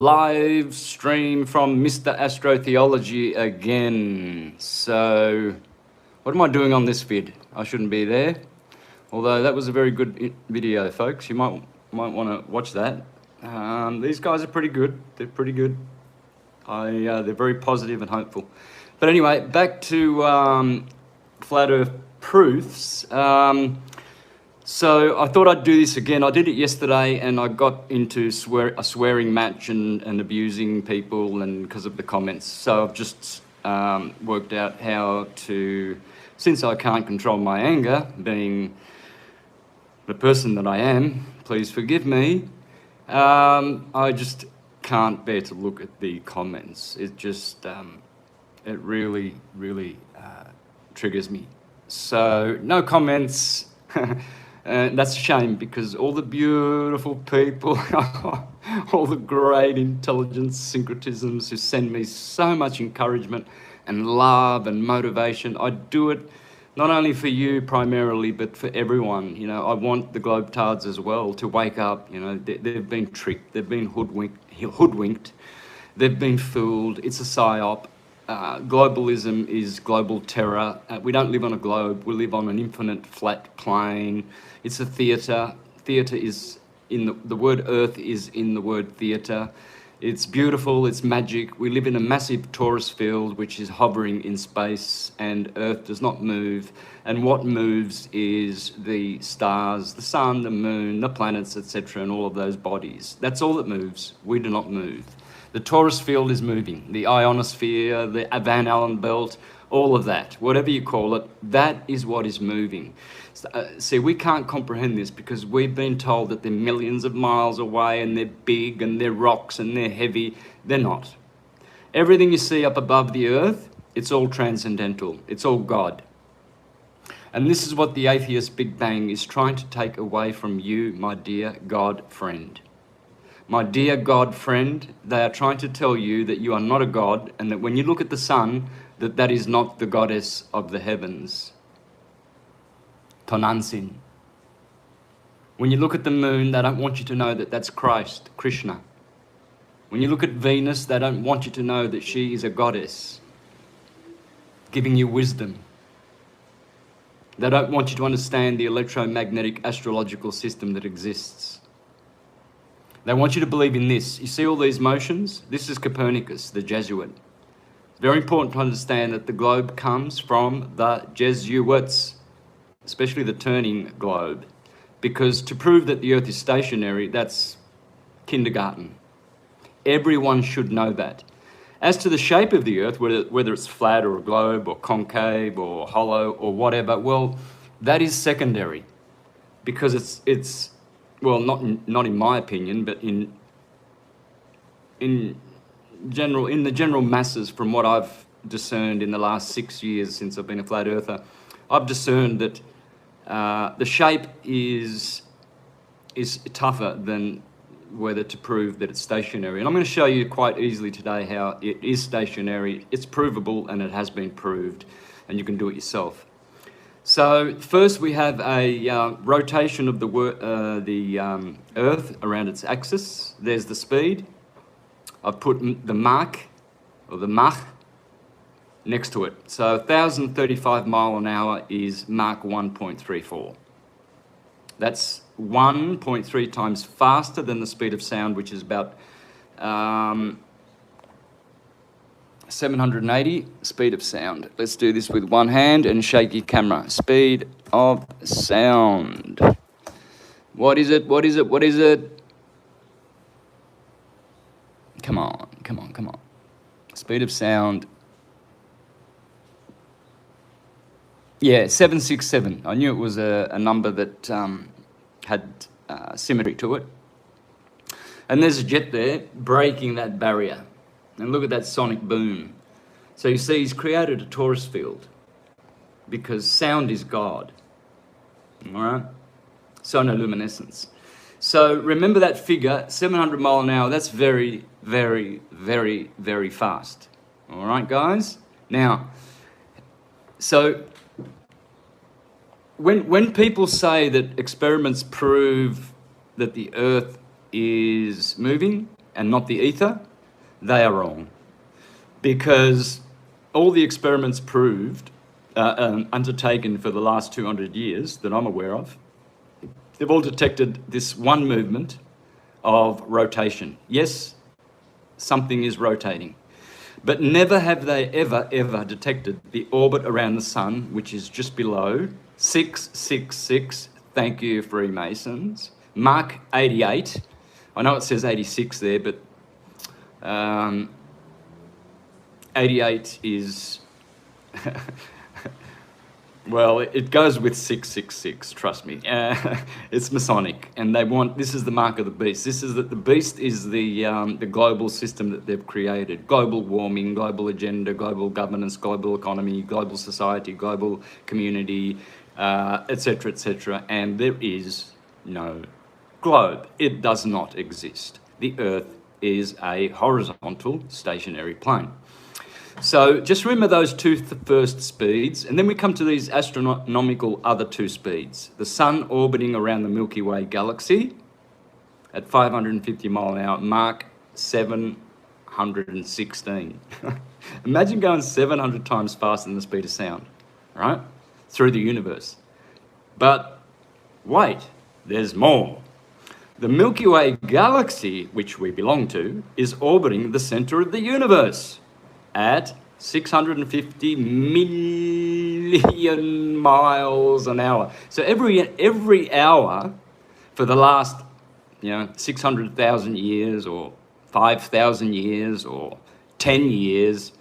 Live stream from Mr. Astrotheology again. So, what am I doing on this vid? I shouldn't be there. Although that was a very good video, folks. You might want to watch that. These guys are pretty good. They're pretty good. They're very positive and hopeful. But anyway, back to flat Earth proofs. So I thought I'd do this again. I did it yesterday and I got into a swearing match and abusing people and because of the comments. So I've just worked out how to, since I can't control my anger, being the person that I am, please forgive me, I just can't bear to look at the comments. It just, it really, really triggers me. So no comments. That's a shame because all the beautiful people, all the great intelligence syncretisms who send me so much encouragement and love and motivation. I do it not only for you primarily, but for everyone. You know, I want the globetards as well to wake up. You know, they've been tricked, they've been hoodwinked, they've been fooled. It's a psyop. Globalism is global terror. We don't live on a globe, we live on an infinite flat plane. It's a theatre. Theatre is in the word earth is in the word theatre. It's beautiful, it's magic. We live in a massive torus field which is hovering in space, and Earth does not move. And what moves is the stars, the sun, the moon, the planets, etc., and all of those bodies. That's all that moves. We do not move. The torus field is moving, the ionosphere, the Van Allen belt, all of that, whatever you call it, that is what is moving. See, we can't comprehend this because we've been told that they're millions of miles away and they're big and they're rocks and they're heavy. They're not. Everything you see up above the earth, it's all transcendental. It's all God. And this is what the atheist Big Bang is trying to take away from you, my dear God friend. My dear God friend, they are trying to tell you that you are not a God and that when you look at the sun, that is not the goddess of the heavens. Tonansin. When you look at the moon, they don't want you to know that that's Christ, Krishna. When you look at Venus, they don't want you to know that she is a goddess, giving you wisdom. They don't want you to understand the electromagnetic astrological system that exists. They want you to believe in this. You see all these motions? This is Copernicus, the Jesuit. It's very important to understand that the globe comes from the Jesuits, especially the turning globe, because to prove that the Earth is stationary, that's kindergarten. Everyone should know that. As to the shape of the Earth, whether it's flat or a globe or concave or hollow or whatever, well, that is secondary because it's well, not in my opinion, but in the general masses, from what I've discerned in the last 6 years since I've been a flat earther, I've discerned that the shape is tougher than whether to prove that it's stationary. And I'm going to show you quite easily today how it is stationary. It's provable and it has been proved, and you can do it yourself. So first we have a rotation of the Earth around its axis. There's the speed. I've put the Mach, or the Mach, next to it. So 1,035 mile an hour is Mach 1.34. That's 1.3 times faster than the speed of sound, which is about 780 speed of sound. Let's do this with one hand and shaky camera. Speed of sound. What is it? What is it? What is it? Come on, come on, come on. Speed of sound. Yeah, 767. I knew it was a number that had symmetry to it. And there's a jet there breaking that barrier. And look at that sonic boom. So you see, he's created a torus field because sound is God. All right? Sonoluminescence. So remember that figure, 700 mile an hour, that's very, very, very, very fast. All right, guys? Now, so when people say that experiments prove that the Earth is moving, and not the ether, they are wrong. Because all the experiments proved, undertaken for the last 200 years that I'm aware of, they've all detected this one movement of rotation. Yes, something is rotating. But never have they ever detected the orbit around the sun, which is just below 666. Thank you, Freemasons. Mark 88. I know it says 86 there, but 88 is... well, it goes with 666, trust me. It's Masonic, and they want, this is the mark of the beast. This is that the beast is the global system that they've created. Global warming, global agenda, global governance, global economy, global society, global community, etc., etc. And there is no globe. It does not exist. The Earth is a horizontal stationary plane. So just remember those two first speeds, and then we come to these astronomical other two speeds. The sun orbiting around the Milky Way galaxy at 550 mile an hour, Mach 716. Imagine going 700 times faster than the speed of sound, right? Through the universe. But wait, there's more. The Milky Way galaxy, which we belong to, is orbiting the center of the universe at 650 million miles an hour. So every hour for the last, 600,000 years or 5,000 years or 10 years,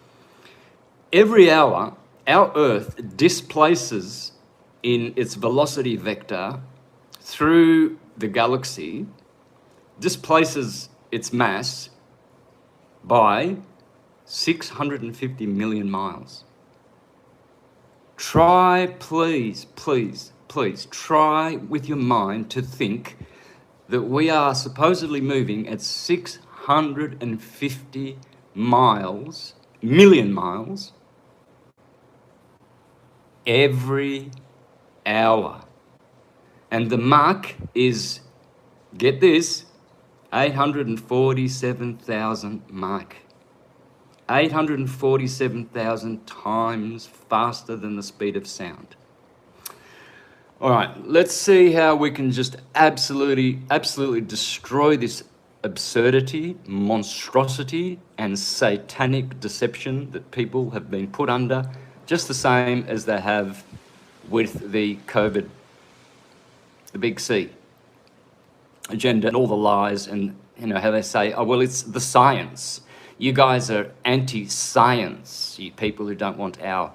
every hour, our Earth displaces in its velocity vector through the galaxy, displaces its mass by 650 million miles. Try, please, please, please, try with your mind to think that we are supposedly moving at 650 million miles, every hour. And the Mach is, get this, 847,000 Mach. 847,000 times faster than the speed of sound. All right, let's see how we can just absolutely destroy this absurdity, monstrosity, and satanic deception that people have been put under, just the same as they have with the COVID, the big C agenda, and all the lies, and how they say, oh, well, it's the science. You guys are anti-science, you people who don't want our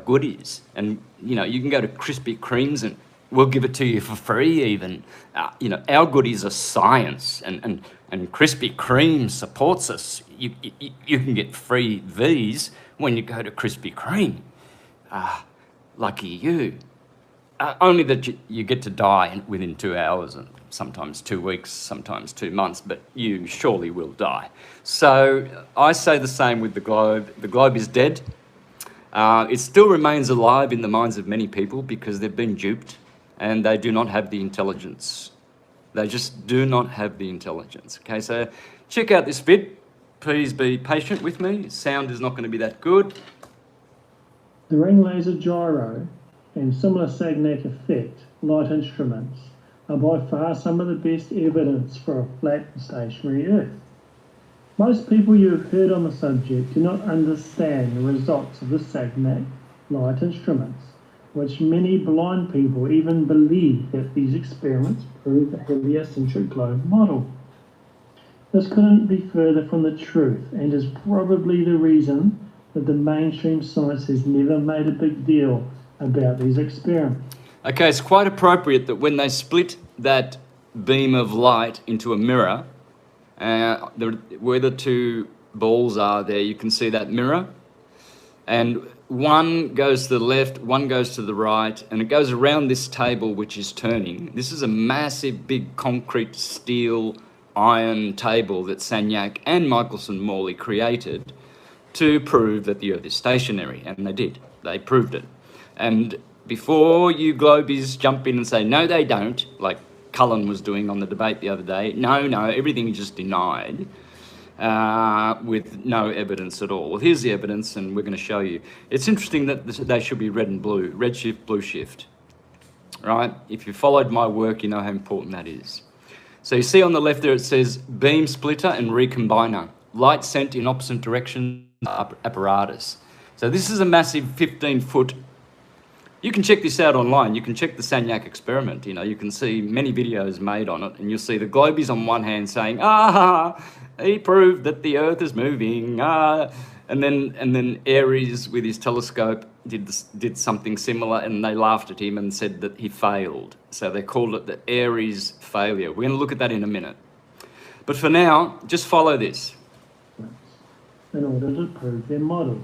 goodies. And, you can go to Krispy Kremes and we'll give it to you for free even. Our goodies are science, and Krispy Kreme supports us. You can get free V's when you go to Krispy Kreme. Lucky you. Only that you get to die within 2 hours, and sometimes 2 weeks, sometimes 2 months, but you surely will die. So I say the same with the globe. The globe is dead. It still remains alive in the minds of many people because they've been duped and they do not have the intelligence. They just do not have the intelligence. Okay, so check out this bit. Please be patient with me. Sound is not going to be that good. The ring laser gyro and similar Sagnac effect light instruments are by far some of the best evidence for a flat and stationary Earth. Most people you have heard on the subject do not understand the results of the Sagnac light instruments, which many blind people even believe that these experiments prove the heliocentric globe model. This couldn't be further from the truth, and is probably the reason that the mainstream science has never made a big deal about these experiments. Okay, it's quite appropriate that when they split that beam of light into a mirror, where the two balls are there, you can see that mirror, and one goes to the left, one goes to the right, and it goes around this table which is turning. This is a massive, big concrete, steel, iron table that Sagnac and Michelson-Morley created to prove that the Earth is stationary, and they did. They proved it. And before you globies jump in and say, no, they don't, like Cullen was doing on the debate the other day. No, everything is just denied with no evidence at all. Well, here's the evidence, and we're going to show you. It's interesting that they should be red and blue, red shift, blue shift, right? If you followed my work, you know how important that is. So you see on the left there, it says beam splitter and recombiner, light sent in opposite direction apparatus. So this is a massive 15-foot. You can check this out online. You can check the Sagnac experiment. You know, you can see many videos made on it, and you'll see the globies on one hand saying, he proved that the Earth is moving, and then Aries with his telescope did something similar, and they laughed at him and said that he failed. So they called it the Aries failure. We're going to look at that in a minute. But for now, just follow this. In order to prove their models.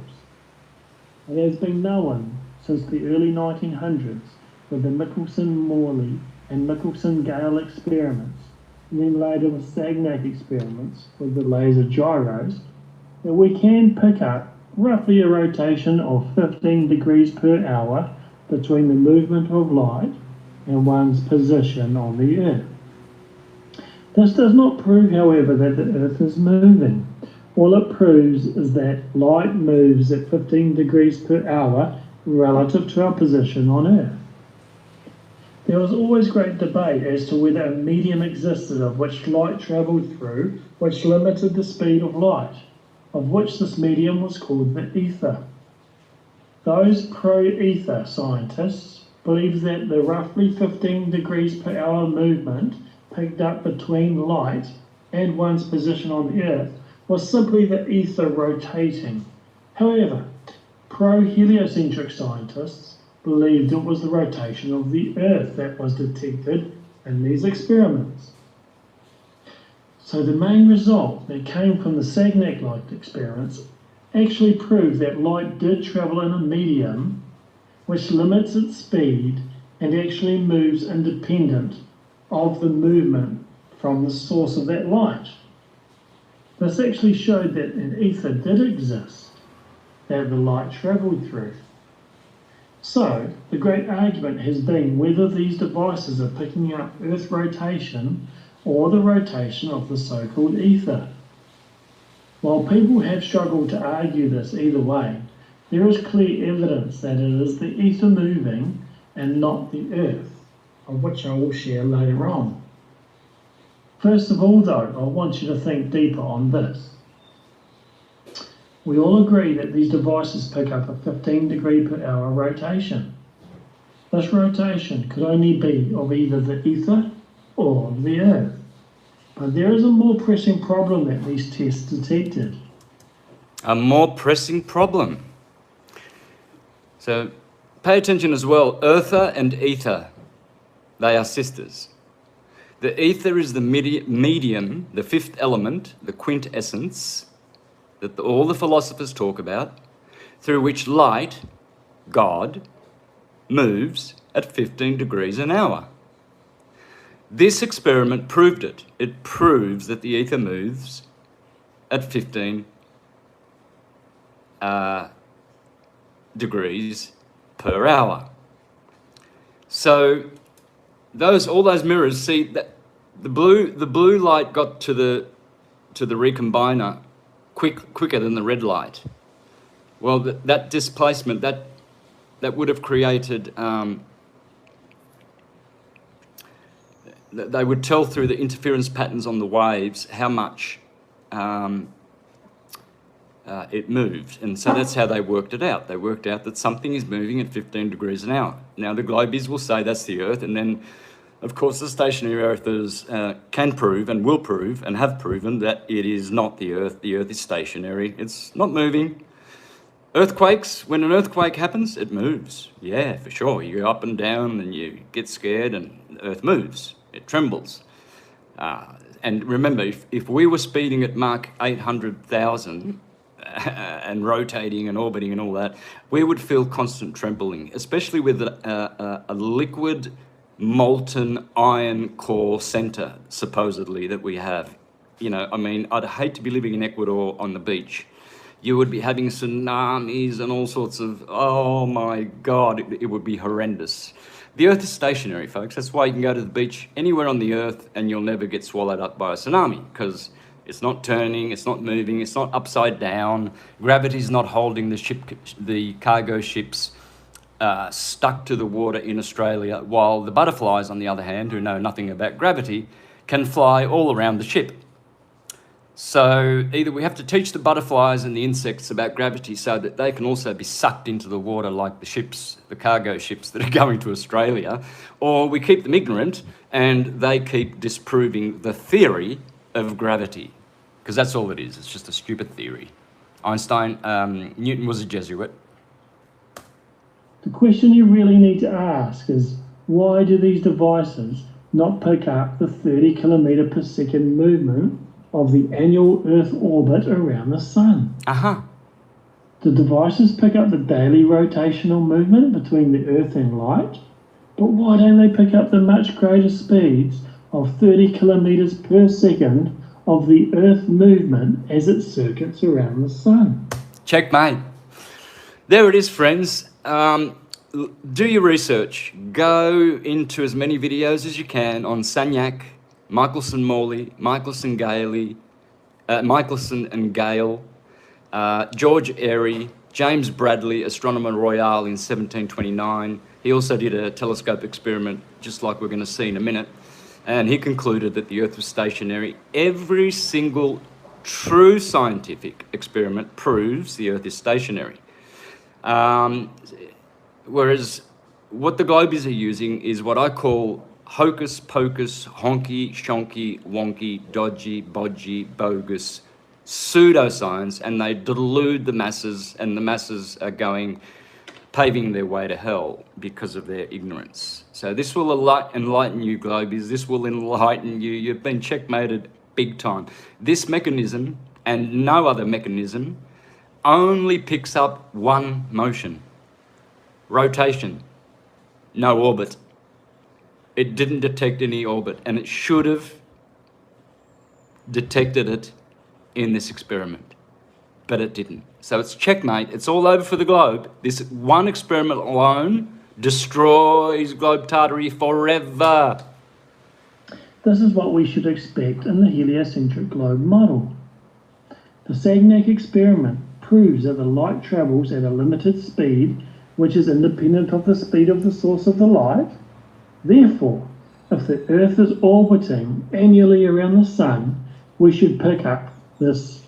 It has been known since the early 1900s with the Michelson-Morley and Michelson-Gale experiments, and then later with Sagnac experiments with the laser gyros, that we can pick up roughly a rotation of 15 degrees per hour between the movement of light and one's position on the Earth. This does not prove, however, that the Earth is moving. All it proves is that light moves at 15 degrees per hour relative to our position on Earth. There was always great debate as to whether a medium existed of which light travelled through, which limited the speed of light, of which this medium was called the ether. Those pro-ether scientists believe that the roughly 15 degrees per hour movement picked up between light and one's position on the Earth was simply the ether rotating. However, pro-heliocentric scientists believed it was the rotation of the Earth that was detected in these experiments. So the main result that came from the Sagnac light experiments actually proved that light did travel in a medium which limits its speed and actually moves independent of the movement from the source of that light. This actually showed that an ether did exist that the light travelled through. So, the great argument has been whether these devices are picking up Earth rotation or the rotation of the so-called ether. While people have struggled to argue this either way, there is clear evidence that it is the ether moving and not the Earth, of which I will share later on. First of all, though, I want you to think deeper on this. We all agree that these devices pick up a 15 degree per hour rotation. This rotation could only be of either the ether or the Earth. But there is a more pressing problem that these tests detected. A more pressing problem. So pay attention as well. Earther and ether, they are sisters. The ether is the medium, the fifth element, the quintessence, that all the philosophers talk about, through which light, God, moves at 15 degrees an hour. This experiment proved it. It proves that the ether moves at 15 degrees per hour. So all those mirrors, see that the blue light got to the recombiner quicker than the red light. Well, that displacement that would have created. They would tell through the interference patterns on the waves how much it moved. And so that's how they worked it out. They worked out that something is moving at 15 degrees an hour. Now the globies will say that's the Earth, and then of course the stationary earthers can prove and will prove and have proven that it is not the Earth. The Earth is stationary. It's not moving. Earthquakes, when an earthquake happens, it moves. Yeah, for sure. You go up and down and you get scared and the Earth moves. It trembles. And remember, if we were speeding at Mach 800,000 and rotating and orbiting and all that, we would feel constant trembling, especially with a liquid molten iron core center, supposedly, that we have. You know, I mean, I'd hate to be living in Ecuador on the beach. You would be having tsunamis and all sorts of, oh my God, it would be horrendous. The Earth is stationary, folks. That's why you can go to the beach anywhere on the Earth and you'll never get swallowed up by a tsunami, because it's not turning, it's not moving, it's not upside down. Gravity's not holding the cargo ships stuck to the water in Australia, while the butterflies, on the other hand, who know nothing about gravity, can fly all around the ship. So either we have to teach the butterflies and the insects about gravity so that they can also be sucked into the water like the ships, the cargo ships that are going to Australia, or we keep them ignorant and they keep disproving the theory of gravity, because that's all it is. It's just a stupid theory. Newton was a Jesuit. The question you really need to ask is, why do these devices not pick up the 30 kilometre per second movement of the annual Earth orbit around the Sun? The devices pick up the daily rotational movement between the Earth and light, but why don't they pick up the much greater speeds of 30 kilometres per second of the Earth movement as it circuits around the Sun? Checkmate. There it is, friends. Do your research. Go into as many videos as you can on Sagnac, Michelson-Morley, Michelson-Gale, George Airy, James Bradley, Astronomer Royal in 1729. He also did a telescope experiment, just like we're going to see in a minute, and he concluded that the Earth was stationary. Every single true scientific experiment proves the Earth is stationary. Whereas what the globies are using is what I call hocus pocus, honky, shonky, wonky, dodgy, bodgy, bogus pseudoscience, and they delude the masses, and the masses are paving their way to hell because of their ignorance. So this will enlighten you, globies. This will enlighten you. You've been checkmated big time. This mechanism and no other mechanism only picks up one motion: rotation, no orbit. It didn't detect any orbit, and it should have detected it in this experiment, but it didn't. So it's checkmate. It's all over for the globe. This one experiment alone destroys globetrottery forever. This is what we should expect in the heliocentric globe model. The Sagnac experiment proves that the light travels at a limited speed, which is independent of the speed of the source of the light. Therefore, if the Earth is orbiting annually around the Sun, we should pick up this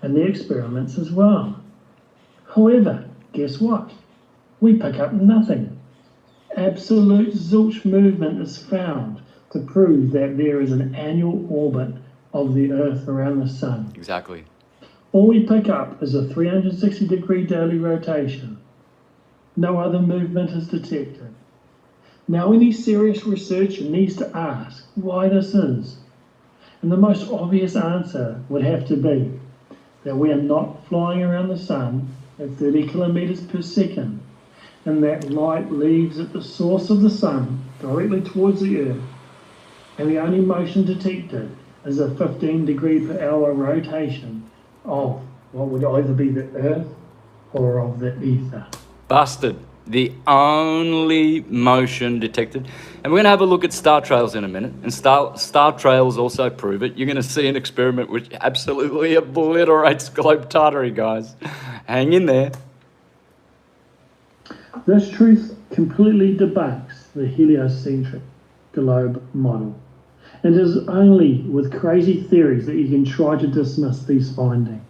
in the experiments as well. However, guess what? We pick up nothing. Absolute zilch movement is found to prove that there is an annual orbit of the Earth around the Sun. Exactly. All we pick up is a 360-degree daily rotation. No other movement is detected. Now, any serious researcher needs to ask why this is. And the most obvious answer would have to be that we are not flying around the Sun at 30 kilometres per second, and that light leaves at the source of the Sun directly towards the Earth, and the only motion detected is a 15 per hour rotation of what would either be the Earth or of the ether. Busted. The only motion detected. And we're going to have a look at star trails in a minute. And star trails also prove it. You're going to see an experiment which absolutely obliterates globetrottery, guys. Hang in there. This truth completely debunks the heliocentric globe model. And it is only with crazy theories that you can try to dismiss these findings.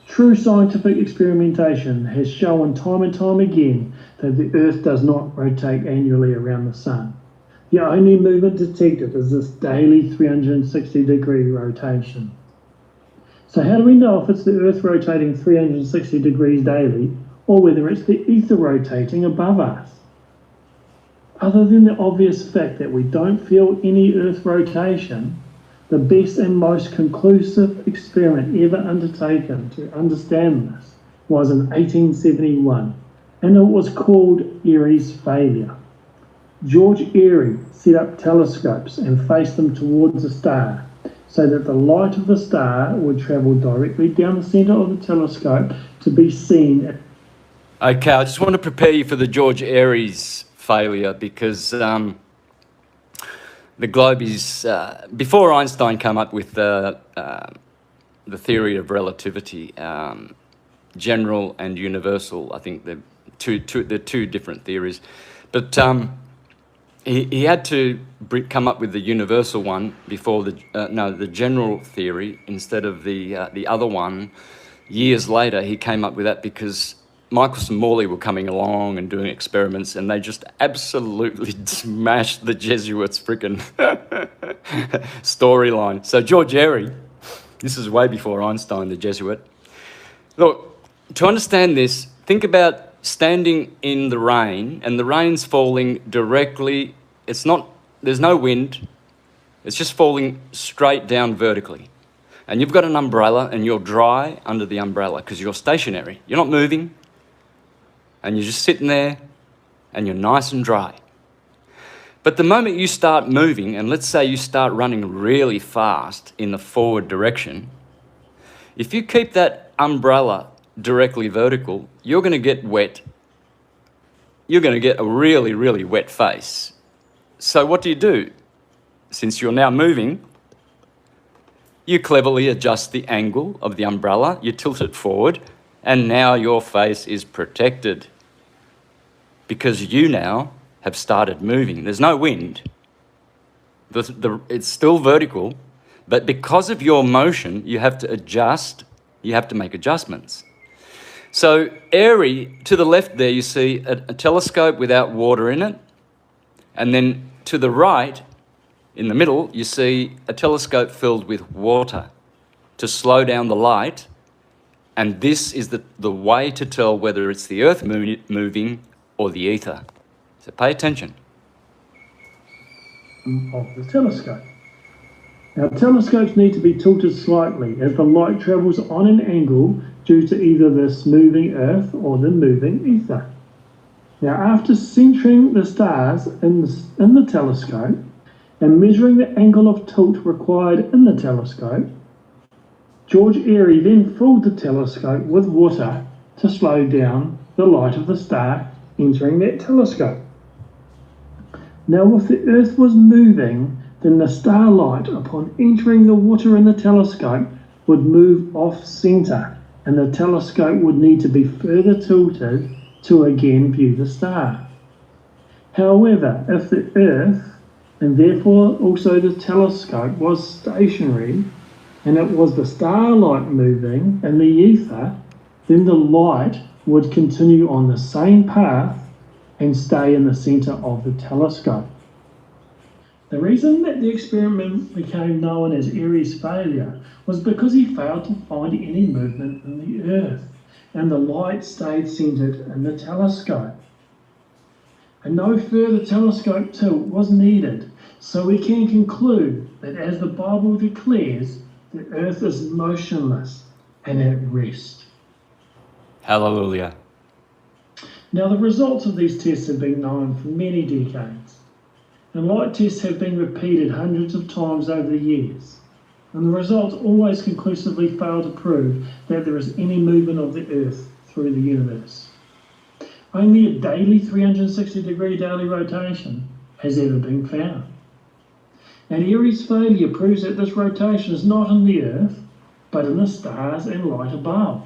True scientific experimentation has shown time and time again that the Earth does not rotate annually around the Sun. The only movement detected is this daily 360-degree rotation. So how do we know if it's the Earth rotating 360 degrees daily or whether it's the ether rotating above us? Other than the obvious fact that we don't feel any Earth rotation, the best and most conclusive experiment ever undertaken to understand this was in 1871, and it was called Airy's failure. George Airy set up telescopes and faced them towards a star so that the light of the star would travel directly down the centre of the telescope to be seen. Okay, I just want to prepare you for the George Airy's failure because the globe is, before Einstein came up with the theory of relativity, general and universal, I think they're two different theories. But he had to come up with the universal one before the general theory instead of the other one. Years later, he came up with that because Michelson and Morley were coming along and doing experiments, and they just absolutely smashed the Jesuits' freaking storyline. So George Airy, this is way before Einstein, the Jesuit. Look, to understand this, think about standing in the rain, and the rain's falling directly. There's no wind. It's just falling straight down vertically. And you've got an umbrella, and you're dry under the umbrella because you're stationary. You're not moving. And you're just sitting there, and you're nice and dry. But the moment you start moving, and let's say you start running really fast in the forward direction, if you keep that umbrella directly vertical, you're going to get wet. You're going to get a really, really wet face. So what do? Since you're now moving, you cleverly adjust the angle of the umbrella, you tilt it forward, and now your face is protected because you now have started moving. There's no wind. It's still vertical, but because of your motion, you have to adjust, you have to make adjustments. So Airy, to the left there, you see a telescope without water in it, and then to the right, in the middle, you see a telescope filled with water to slow down the light. And this is the way to tell whether it's the Earth moving or the ether. So pay attention. Of the telescope. Now, telescopes need to be tilted slightly as the light travels on an angle due to either this moving Earth or the moving ether. Now, after centering the stars in the telescope and measuring the angle of tilt required in the telescope, George Airy then filled the telescope with water to slow down the light of the star entering that telescope. Now, if the Earth was moving, then the starlight, upon entering the water in the telescope, would move off-centre, and the telescope would need to be further tilted to again view the star. However, if the Earth, and therefore also the telescope, was stationary, and it was the starlight moving in the ether, then the light would continue on the same path and stay in the centre of the telescope. The reason that the experiment became known as Airy's failure was because he failed to find any movement in the Earth, and the light stayed centred in the telescope. And no further telescope tilt was needed, so we can conclude that, as the Bible declares, the Earth is motionless and at rest. Hallelujah. Now, the results of these tests have been known for many decades, and light tests have been repeated hundreds of times over the years, and the results always conclusively fail to prove that there is any movement of the Earth through the universe. Only a daily 360-degree daily rotation has ever been found. And Airy's failure proves that this rotation is not in the Earth, but in the stars and light above,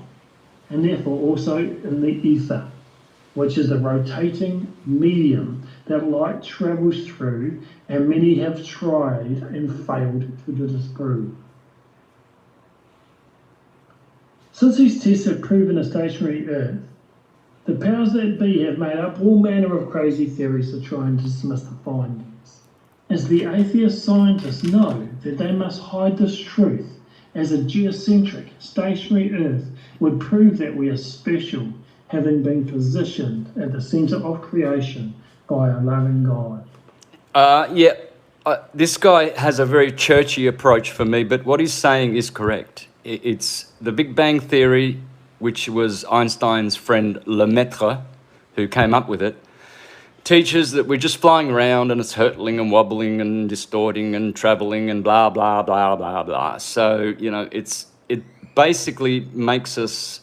and therefore also in the ether, which is the rotating medium that light travels through, and many have tried and failed to disprove. Since these tests have proven a stationary Earth, the powers that be have made up all manner of crazy theories to try and dismiss the findings, as the atheist scientists know that they must hide this truth, as a geocentric, stationary Earth would prove that we are special, having been positioned at the centre of creation by a loving God. This guy has a very churchy approach for me, but what he's saying is correct. It's the Big Bang Theory, which was Einstein's friend Lemaitre, who came up with it, teaches that we're just flying around and it's hurtling and wobbling and distorting and travelling and blah, blah, blah, blah, blah. So, it basically makes us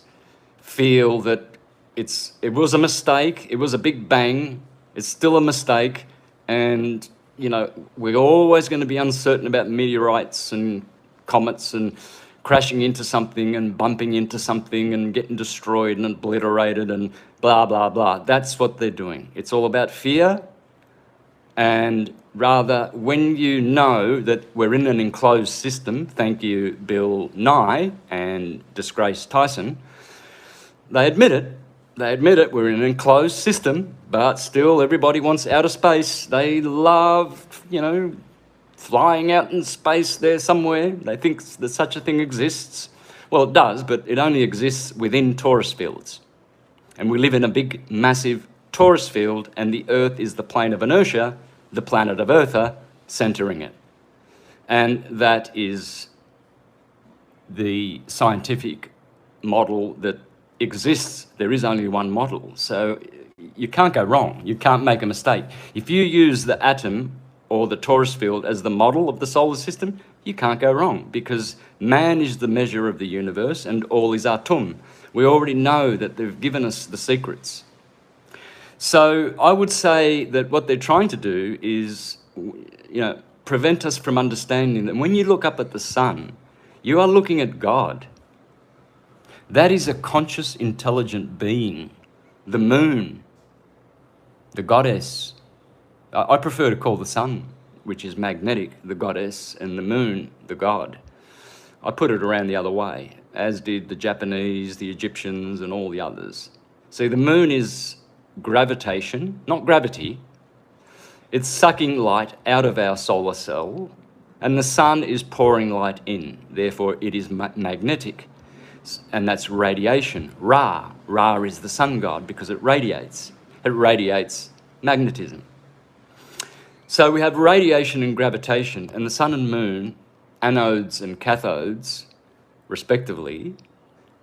feel that it was a mistake, it was a big bang, It's still a mistake, and we're always going to be uncertain about meteorites and comets and crashing into something and bumping into something and getting destroyed and obliterated and blah, blah, blah. That's what they're doing. It's all about fear. And rather, when you know that we're in an enclosed system, thank you, Bill Nye and disgraced Tyson, they admit it. They admit it. We're in an enclosed system, but still everybody wants outer space. They love, flying out in space there somewhere. They think that such a thing exists. Well, it does, but it only exists within torus fields. And we live in a big, massive torus field, and the Earth is the plane of inertia, the planet of Eartha, centering it. And that is the scientific model that exists. There is only one model. So you can't go wrong. You can't make a mistake. If you use the atom or the torus field as the model of the solar system, you can't go wrong, because man is the measure of the universe and all is atum. We already know that they've given us the secrets. So I would say that what they're trying to do is, prevent us from understanding that when you look up at the sun, you are looking at God. That is a conscious, intelligent being. The moon, the goddess. I prefer to call the sun, which is magnetic, the goddess, and the moon, the god. I put it around the other way, as did the Japanese, the Egyptians, and all the others. See, the moon is gravitation, not gravity. It's sucking light out of our solar cell, and the sun is pouring light in. Therefore, it is magnetic, and that's radiation. Ra. Ra is the sun god because it radiates. It radiates magnetism. So we have radiation and gravitation, and the sun and moon, anodes and cathodes, respectively,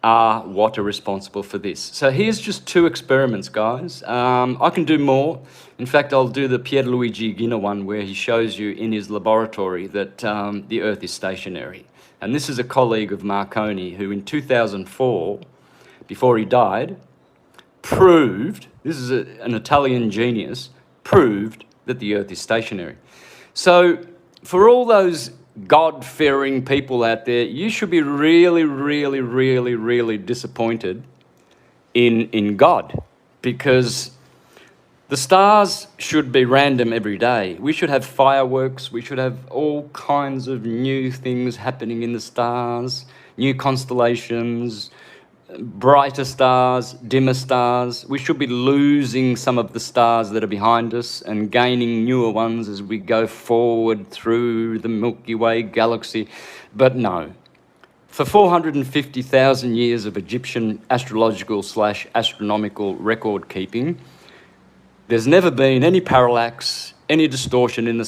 are what are responsible for this. So here's just 2 experiments, guys. I can do more. In fact, I'll do the Pierluigi Gina one where he shows you in his laboratory that the Earth is stationary. And this is a colleague of Marconi who in 2004, before he died, proved, this is an Italian genius, proved that the Earth is stationary. So for all those God-fearing people out there, you should be really, really, really, really disappointed in God, because the stars should be random every day. We should have fireworks. We should have all kinds of new things happening in the stars, new constellations, brighter stars, dimmer stars. We should be losing some of the stars that are behind us and gaining newer ones as we go forward through the Milky Way galaxy. But no. For 450,000 years of Egyptian astrological/astronomical record keeping, there's never been any parallax, any distortion in the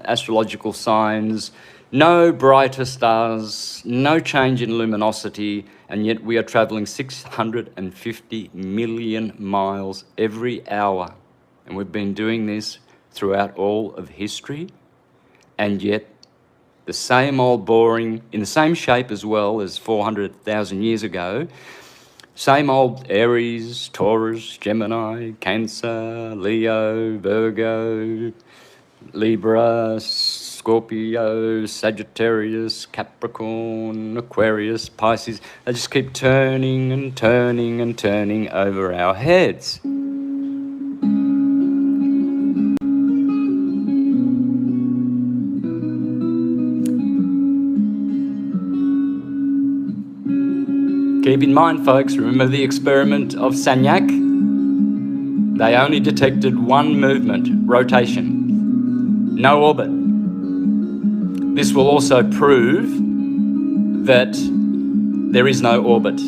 astrological signs, no brighter stars, no change in luminosity, and yet we are travelling 650 million miles every hour. And we've been doing this throughout all of history, and yet the same old boring, in the same shape as well as 400,000 years ago, same old Aries, Taurus, Gemini, Cancer, Leo, Virgo, Libra, Scorpio, Sagittarius, Capricorn, Aquarius, Pisces. They just keep turning and turning and turning over our heads. Keep in mind, folks, remember the experiment of Sagnac? They only detected one movement, rotation, no orbit. This will also prove that there is no orbit.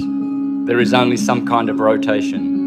There is only some kind of rotation.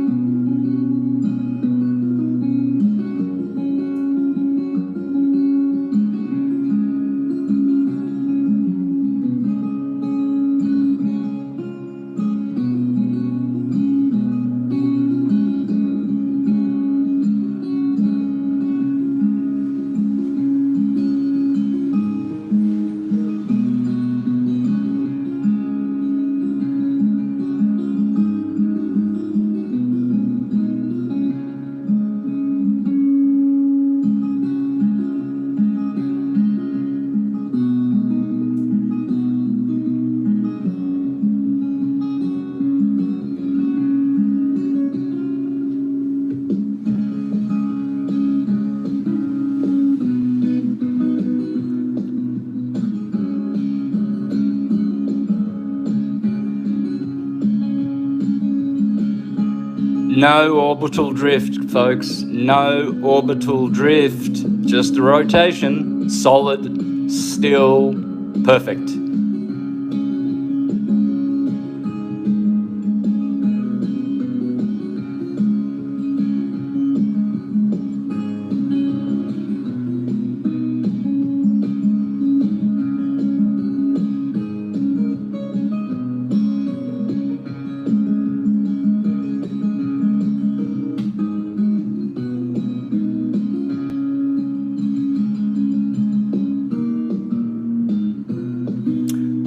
No orbital drift, folks. No orbital drift. Just a rotation. Solid, still, perfect.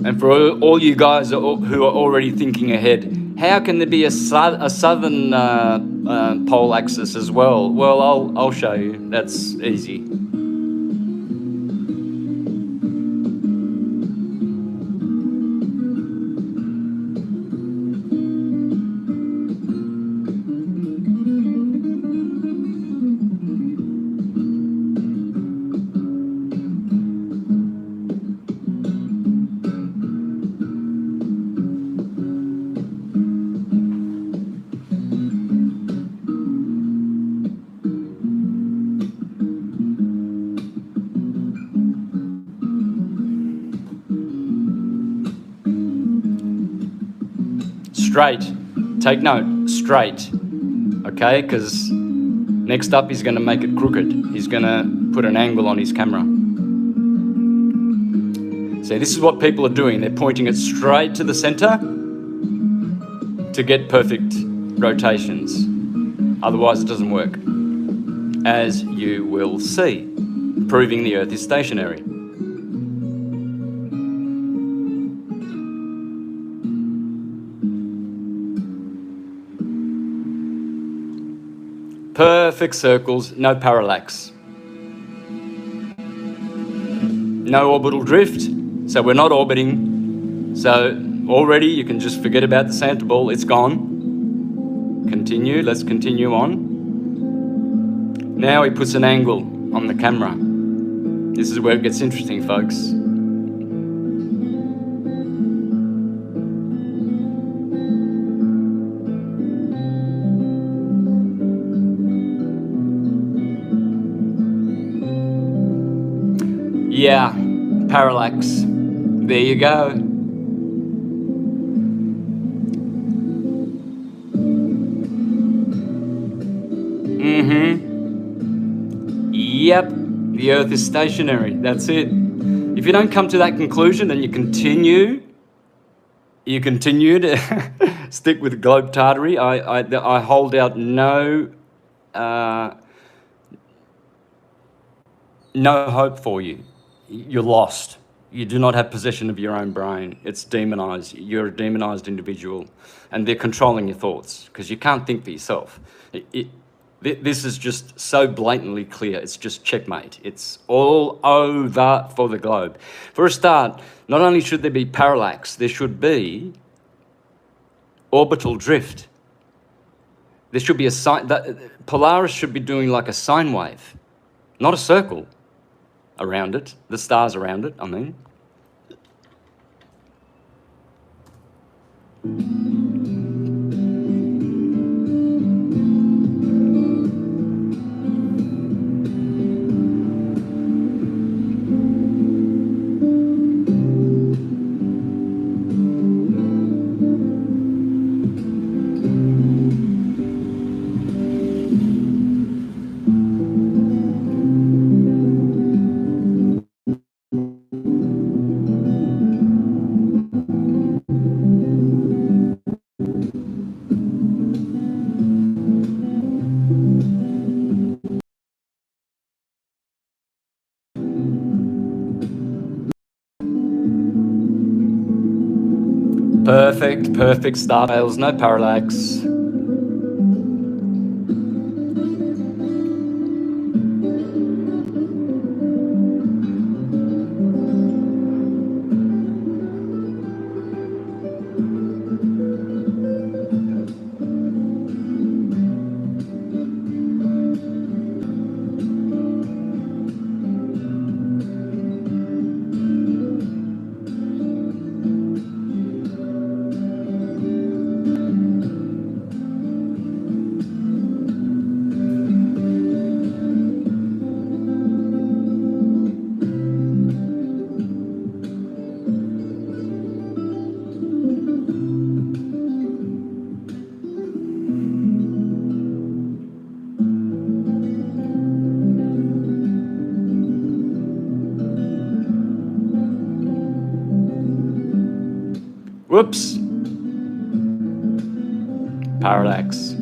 And for all you guys who are already thinking ahead, how can there be a southern pole axis as well? Well, I'll show you. That's easy. Straight. Take note. Straight. Okay? Because next up he's going to make it crooked. He's going to put an angle on his camera. See, this is what people are doing. They're pointing it straight to the center to get perfect rotations. Otherwise, it doesn't work. As you will see, proving the Earth is stationary. Perfect circles, no parallax. No orbital drift, so we're not orbiting. So already you can just forget about the Santa ball, it's gone. Continue, let's continue on. Now he puts an angle on the camera. This is where it gets interesting, folks. Yeah, parallax. There you go. Yep, the Earth is stationary. That's it. If you don't come to that conclusion and you continue to stick with globetardery, I hold out no hope for you. You're lost. You do not have possession of your own brain. It's demonized. You're a demonized individual, and they're controlling your thoughts because you can't think for yourself. This is just so blatantly clear. It's just checkmate. It's all over for the globe. For a start, not only should there be parallax, there should be orbital drift. There should be a sine. Polaris should be doing like a sine wave, not a circle around it, the stars around it, I mean. Perfect star rails, no parallax. Whoops. Parallax.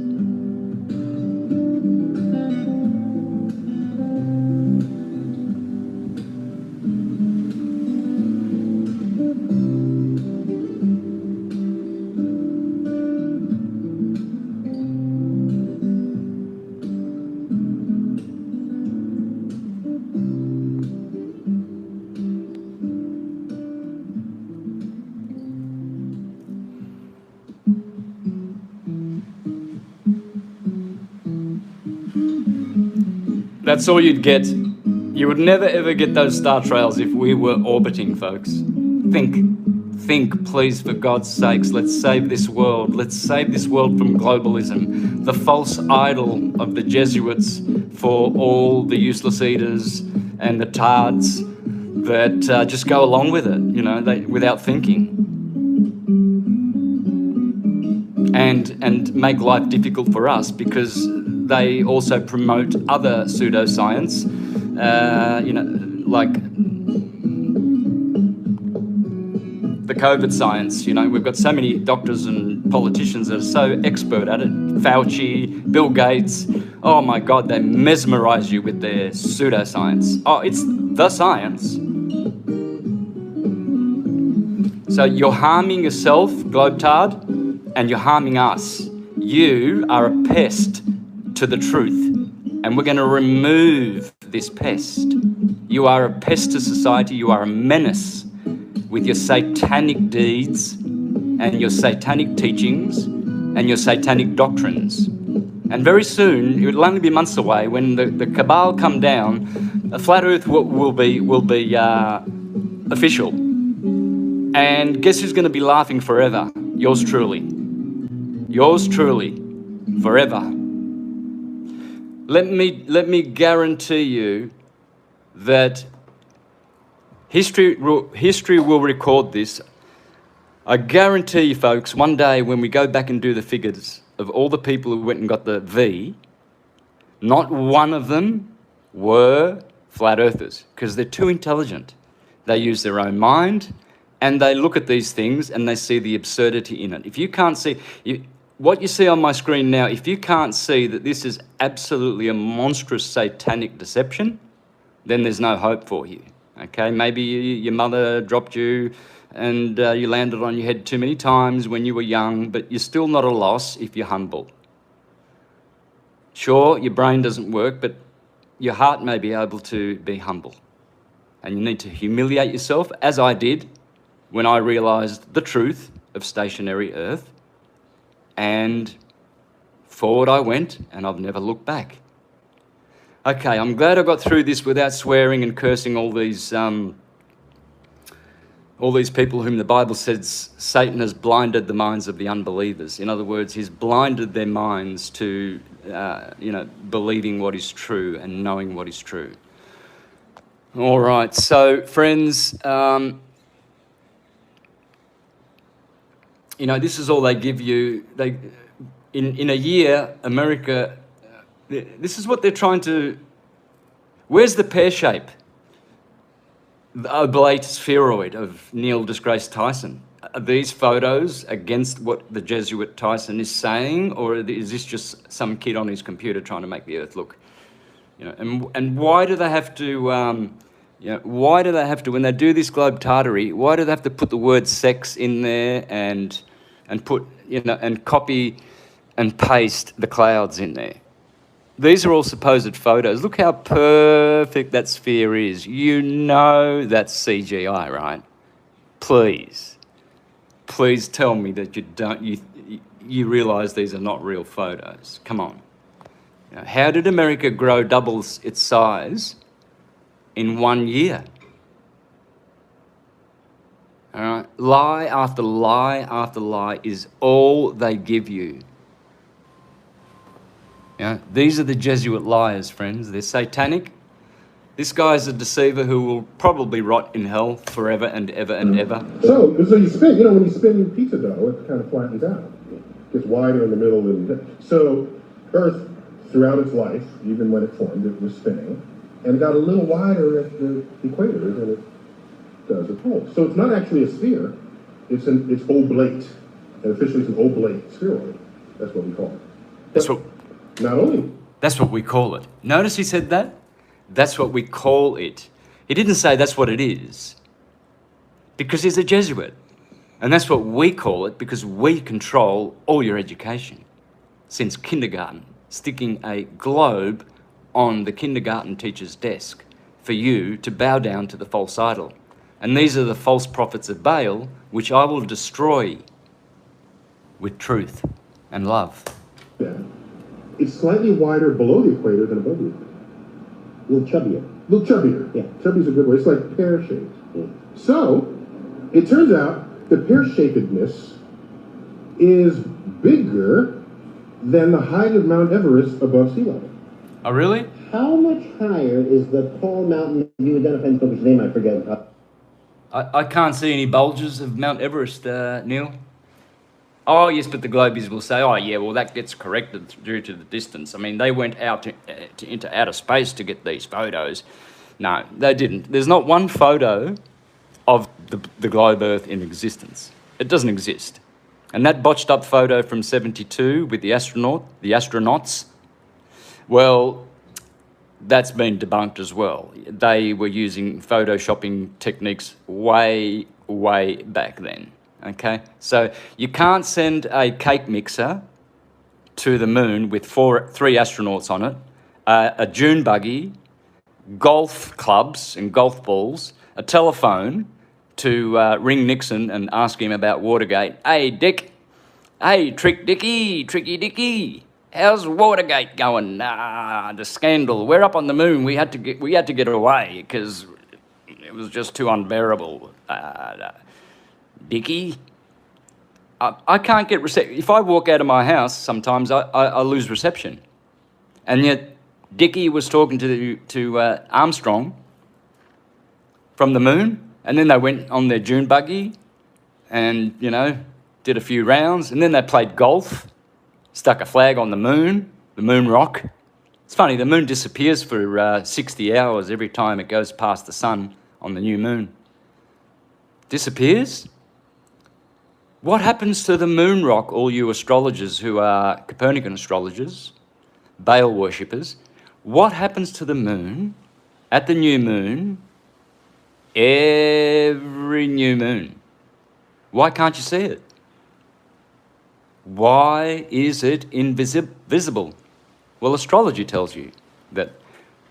That's all you'd get. You would never ever get those star trails if we were orbiting, folks. Think, please, for God's sakes, let's save this world. Let's save this world from globalism, the false idol of the Jesuits for all the useless eaters and the tards that just go along with it, you know, without thinking. And make life difficult for us because they also promote other pseudoscience, you know, like the COVID science. You know, we've got so many doctors and politicians that are so expert at it. Fauci, Bill Gates. Oh my God, they mesmerize you with their pseudoscience. Oh, it's the science. So you're harming yourself, globetard, and you're harming us. You are a pest to the truth, and we're going to remove this pest. You are a pest to society. You are a menace with your satanic deeds and your satanic teachings and your satanic doctrines. And very soon, it will only be months away, when the cabal come down, a flat Earth will be official. And guess who's going to be laughing forever? Yours truly. Yours truly, forever. Let me guarantee you that history will record this. I guarantee you, folks, one day when we go back and do the figures of all the people who went and got the V, not one of them were flat earthers, because they're too intelligent. They use their own mind, and they look at these things and they see the absurdity in it. If you can't see... what you see on my screen now, if you can't see that this is absolutely a monstrous satanic deception, then there's no hope for you, okay? Maybe your mother dropped you and you landed on your head too many times when you were young, but you're still not a loss if you're humble. Sure, your brain doesn't work, but your heart may be able to be humble. And you need to humiliate yourself, as I did when I realised the truth of stationary Earth. And forward I went, and I've never looked back. Okay, I'm glad I got through this without swearing and cursing all these people whom the Bible says Satan has blinded the minds of the unbelievers. In other words, he's blinded their minds to, believing what is true and knowing what is true. All right, so friends, this is all they give you. In a year, America, this is what they're trying to... Where's the pear shape? The oblate spheroid of Neil deGrasse Tyson. Are these photos against what the Jesuit Tyson is saying, or is this just some kid on his computer trying to make the Earth look... And why do they have to... why do they have to, when they do this globe-tartery, why do they have to put the word sex in there and put, and copy and paste the clouds in there? These are all supposed photos. Look how perfect that sphere is. You know that's CGI, right? Please tell me that you realise these are not real photos. Come on. How did America grow doubles its size in 1 year? All right, lie after lie after lie is all they give you. These are the Jesuit liars, friends. They're satanic. This guy's a deceiver who will probably rot in hell forever and ever and ever. So you spin, when you spin your pizza dough, it kind of flattens out. It gets wider in the middle. So Earth, throughout its life, even when it formed, it was spinning. And it got a little wider at the equator than it does at poles. So it's not actually a sphere. It's oblate, and officially it's an oblate steroid. That's what we call it. That's what, Not only, that's what we call it. Notice he said that? That's what we call it. He didn't say that's what it is, because he's a Jesuit. And that's what we call it, because we control all your education. Since kindergarten, sticking a globe on the kindergarten teacher's desk for you to bow down to the false idol. And these are the false prophets of Baal, which I will destroy with truth and love. yeah, it's slightly wider below the equator than above the equator. A little chubbier. A little chubbier. Yeah. Chubby's a good way. It's like pear-shaped. Yeah. So, it turns out the pear-shapedness is bigger than the height of Mount Everest above sea level. Oh, really? How much higher is the tall mountain you identified in the book, which name I forget? I can't see any bulges of Mount Everest, Neil. Oh, yes, but the globies will say, oh, yeah, well, that gets corrected due to the distance. I mean, they went out into outer space to get these photos. No, they didn't. There's not one photo of the globe Earth in existence. It doesn't exist. And that botched up photo from 72 with the astronauts, well, that's been debunked as well. They were using photoshopping techniques way, way back then. Okay, so you can't send a cake mixer to the moon with three astronauts on it, a dune buggy, golf clubs and golf balls, a telephone to ring Nixon and ask him about Watergate. Hey, Dick. Hey, Tricky Dicky. How's Watergate going? The scandal. We're up on the moon. We had to get away because it was just too unbearable. Dickie, I can't get reception. If I walk out of my house, sometimes I lose reception. And yet, Dickie was talking to Armstrong from the moon, and then they went on their dune buggy and, did a few rounds, and then they played golf, stuck a flag on the moon rock. It's funny, the moon disappears for 60 hours every time it goes past the sun on the new moon. Disappears? What happens to the moon rock, all you astrologers who are Copernican astrologers, Baal worshippers? What happens to the moon at the new moon every new moon? Why can't you see it? Why is it invisible? Well, astrology tells you that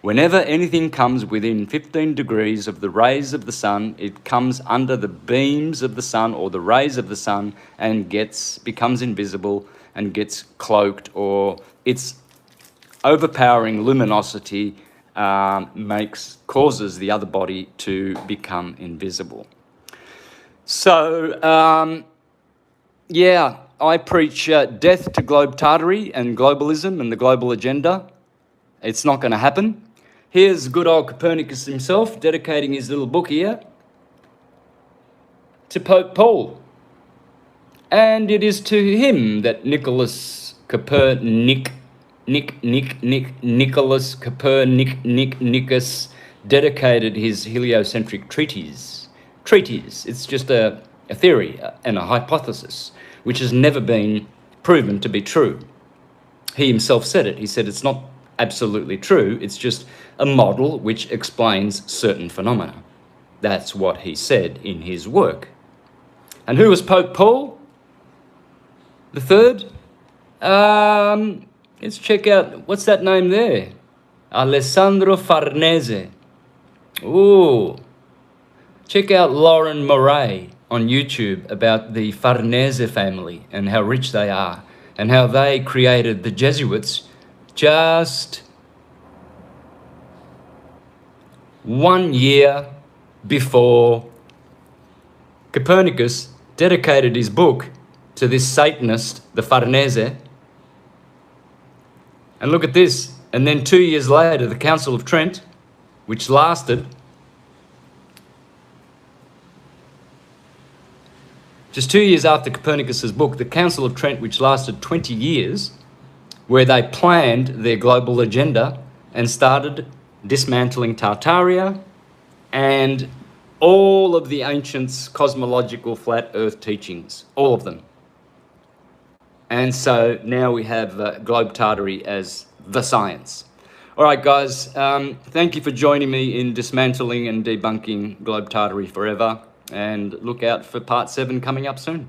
whenever anything comes within 15 degrees of the rays of the sun, it comes under the beams of the sun or the rays of the sun and becomes invisible and gets cloaked, or its overpowering luminosity causes the other body to become invisible. So, yeah, I preach death to globe tartary and globalism and the global agenda. It's not going to happen. Here's good old Copernicus himself dedicating his little book here to Pope Paul. And it is to him that Nicholas Copernicus dedicated his heliocentric treatise. It's just a theory and a hypothesis which has never been proven to be true. He himself said it. He said it's not absolutely true. It's just a model which explains certain phenomena. That's what he said in his work. And who was Pope Paul the Third? Let's check out, what's that name there? Alessandro Farnese. Ooh. Check out Lauren Murray on YouTube about the Farnese family and how rich they are and how they created the Jesuits just 1 year before Copernicus dedicated his book to this Satanist, the Farnese. And look at this. And then 2 years later, the Council of Trent, which lasted just 2 years after Copernicus's book, the Council of Trent, which lasted 20 years, where they planned their global agenda and started dismantling Tartaria and all of the ancients' cosmological flat earth teachings, all of them. And so now we have globe-tartary as the science. All right, guys, thank you for joining me in dismantling and debunking globe-tartary forever. And look out for part 7 coming up soon.